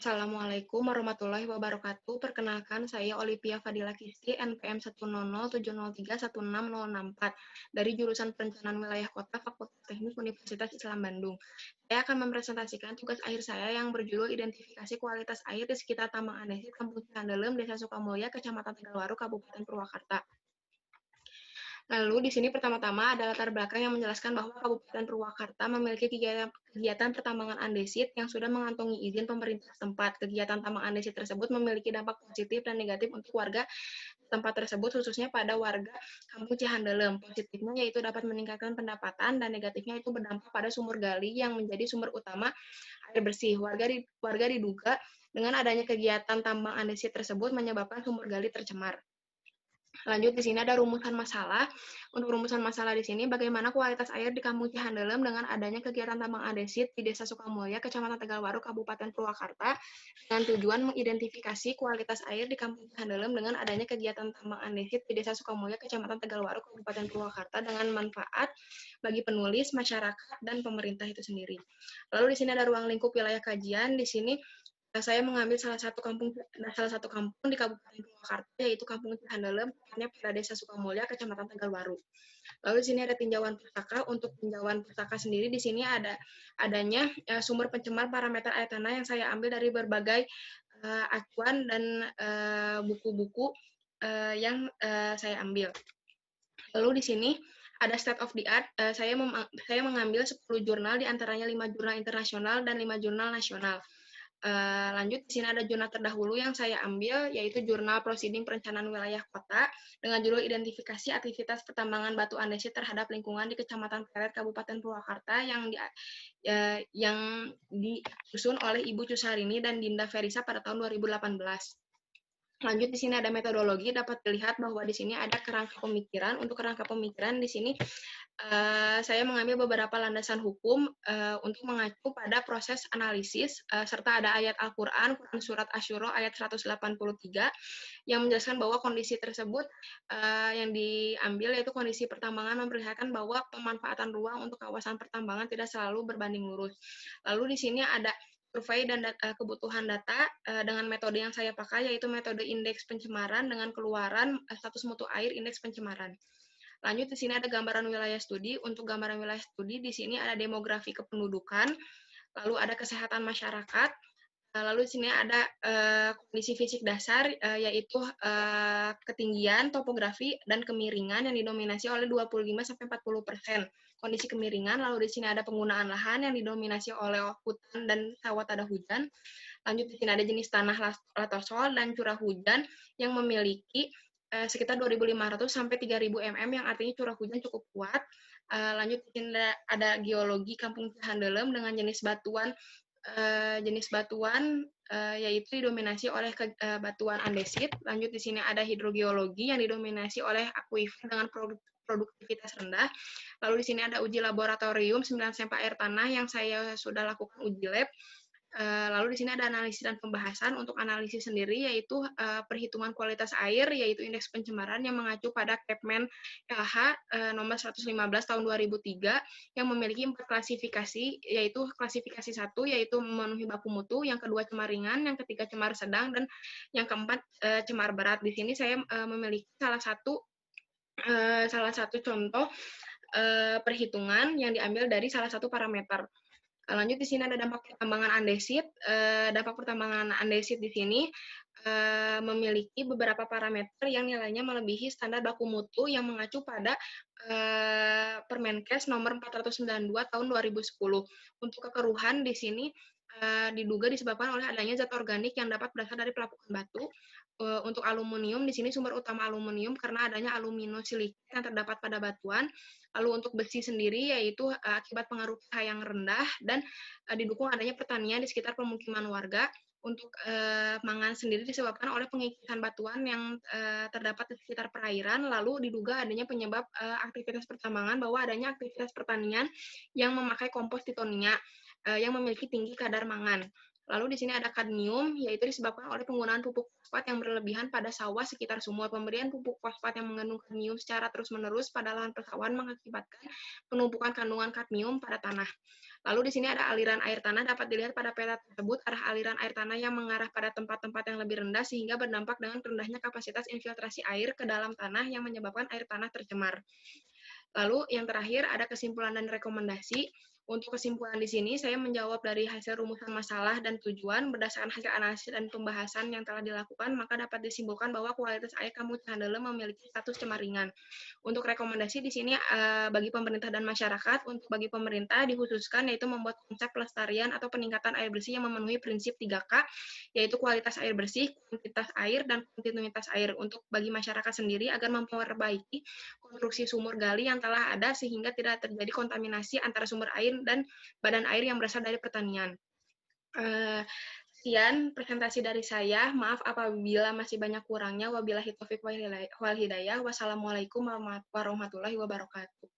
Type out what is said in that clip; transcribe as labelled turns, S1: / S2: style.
S1: Assalamualaikum warahmatullahi wabarakatuh. Perkenalkan, saya Olivia Fadila Kisti, NPM 10070316064 dari jurusan Perencanaan Wilayah Kota Fakultas Teknik Universitas Islam Bandung. Saya akan mempresentasikan tugas akhir saya yang berjudul Identifikasi Kualitas Air di sekitar Tambang Andesit, Kampung Cihandelem, Desa Sukamulya, Kecamatan Tegalwaru, Kabupaten Purwakarta. Lalu di sini pertama-tama ada latar belakang yang menjelaskan bahwa Kabupaten Purwakarta memiliki kegiatan pertambangan andesit yang sudah mengantongi izin pemerintah setempat. Kegiatan tambang andesit tersebut memiliki dampak positif dan negatif untuk warga tempat tersebut, khususnya pada warga Kampung Cihandelem. Positifnya yaitu dapat meningkatkan pendapatan, dan negatifnya itu berdampak pada sumur gali yang menjadi sumber utama air bersih. Warga diduga dengan adanya kegiatan tambang andesit tersebut menyebabkan sumur gali tercemar. Lanjut, di sini ada rumusan masalah. Untuk rumusan masalah di sini, bagaimana kualitas air di Kampung Cihandelem dengan adanya kegiatan tambang andesit di Desa Sukamulya, Kecamatan Tegalwaru, Kabupaten Purwakarta, dengan tujuan mengidentifikasi kualitas air di Kampung Cihandelem dengan adanya kegiatan tambang andesit di Desa Sukamulya, Kecamatan Tegalwaru, Kabupaten Purwakarta, dengan manfaat bagi penulis, masyarakat, dan pemerintah itu sendiri. Lalu di sini ada ruang lingkup wilayah kajian. Di sini saya mengambil salah satu kampung di Kabupaten Purwakarta, yaitu Kampung Cihandelem, tepatnya pada Desa Sukamulya, Kecamatan Tegalwaru. Lalu di sini ada tinjauan pustaka. Untuk tinjauan pustaka sendiri di sini adanya sumber pencemar parameter air tanah yang saya ambil dari berbagai acuan dan buku-buku yang saya ambil. Lalu di sini ada state of the art. Saya mengambil 10 jurnal, diantaranya 5 jurnal internasional dan 5 jurnal nasional. Lanjut, di sini ada jurnal terdahulu yang saya ambil, yaitu Jurnal Proceeding Perencanaan Wilayah Kota dengan judul Identifikasi Aktivitas Pertambangan Batu Andesit Terhadap Lingkungan di Kecamatan Pleret, Kabupaten Purwakarta, yang disusun oleh Ibu Cusarini dan Dinda Ferisa pada tahun 2018. Lanjut, di sini ada metodologi. Dapat dilihat bahwa di sini ada kerangka pemikiran. Untuk kerangka pemikiran di sini saya mengambil beberapa landasan hukum untuk mengacu pada proses analisis, serta ada ayat Al-Quran, Quran Surat Asyuro ayat 183, yang menjelaskan bahwa kondisi tersebut yang diambil yaitu kondisi pertambangan memperlihatkan bahwa pemanfaatan ruang untuk kawasan pertambangan tidak selalu berbanding lurus. Lalu di sini ada survei dan kebutuhan data dengan metode yang saya pakai, yaitu metode indeks pencemaran dengan keluaran status mutu air indeks pencemaran. Lanjut, di sini ada gambaran wilayah studi. Untuk gambaran wilayah studi di sini ada demografi kependudukan, lalu ada kesehatan masyarakat, lalu di sini ada kondisi fisik dasar, yaitu ketinggian, topografi, dan kemiringan yang didominasi oleh 25-40% kondisi kemiringan. Lalu di sini ada penggunaan lahan yang didominasi oleh hutan dan sawah tada hujan. Lanjut, di sini ada jenis tanah latosol dan curah hujan yang memiliki sekitar 2.500 sampai 3.000 mm, yang artinya curah hujan cukup kuat. Lanjut, di sini ada geologi Kampung Cihandelem dengan jenis batuan yaitu didominasi oleh batuan andesit. Lanjut, di sini ada hidrogeologi yang didominasi oleh akuifer dengan produktivitas rendah. Lalu di sini ada uji laboratorium 9 sampel air tanah yang saya sudah lakukan uji lab. Lalu di sini ada analisis dan pembahasan. Untuk analisis sendiri yaitu perhitungan kualitas air, yaitu indeks pencemaran yang mengacu pada Kepmen LH nomor 115 tahun 2003 yang memiliki 4 klasifikasi, yaitu klasifikasi 1 yaitu memenuhi baku mutu, yang kedua cemar ringan, yang ketiga cemar sedang, dan yang keempat cemar berat. Di sini saya memiliki salah satu contoh perhitungan yang diambil dari salah satu parameter. Lanjut, di sini ada dampak pertambangan andesit. Dampak pertambangan andesit di sini memiliki beberapa parameter yang nilainya melebihi standar baku mutu yang mengacu pada Permenkes nomor 492 tahun 2010. Untuk kekeruhan di sini diduga disebabkan oleh adanya zat organik yang dapat berasal dari pelapukan batu. Untuk aluminium di sini sumber utama aluminium karena adanya aluminosilikat yang terdapat pada batuan. Lalu untuk besi sendiri yaitu akibat pengaruh pH yang rendah dan didukung adanya pertanian di sekitar pemukiman warga. Untuk mangan sendiri disebabkan oleh pengikisan batuan yang terdapat di sekitar perairan. Lalu diduga adanya penyebab aktivitas pertambangan bahwa adanya aktivitas pertanian yang memakai kompos titonia yang memiliki tinggi kadar mangan. Lalu di sini ada kadmium, yaitu disebabkan oleh penggunaan pupuk fosfat yang berlebihan pada sawah sekitar sumur. Pemberian pupuk fosfat yang mengandung kadmium secara terus-menerus pada lahan persawahan mengakibatkan penumpukan kandungan kadmium pada tanah. Lalu di sini ada aliran air tanah, dapat dilihat pada peta tersebut arah aliran air tanah yang mengarah pada tempat-tempat yang lebih rendah sehingga berdampak dengan rendahnya kapasitas infiltrasi air ke dalam tanah yang menyebabkan air tanah tercemar. Lalu yang terakhir ada kesimpulan dan rekomendasi. Untuk kesimpulan di sini, saya menjawab dari hasil rumusan masalah dan tujuan berdasarkan hasil analisis dan pembahasan yang telah dilakukan, maka dapat disimpulkan bahwa kualitas air Kampung Cihandelem memiliki status cemar ringan. Untuk rekomendasi di sini bagi pemerintah dan masyarakat, untuk bagi pemerintah dikhususkan yaitu membuat konsep pelestarian atau peningkatan air bersih yang memenuhi prinsip 3K, yaitu kualitas air bersih, kuantitas air, dan kontinuitas air. Untuk bagi masyarakat sendiri agar memperbaiki konstruksi sumur gali yang telah ada sehingga tidak terjadi kontaminasi antara sumber air dan badan air yang berasal dari pertanian. Sekian presentasi dari saya. Maaf apabila masih banyak kurangnya. Wabillahi taufiq wal hidayah. Wassalamualaikum warahmatullahi wabarakatuh.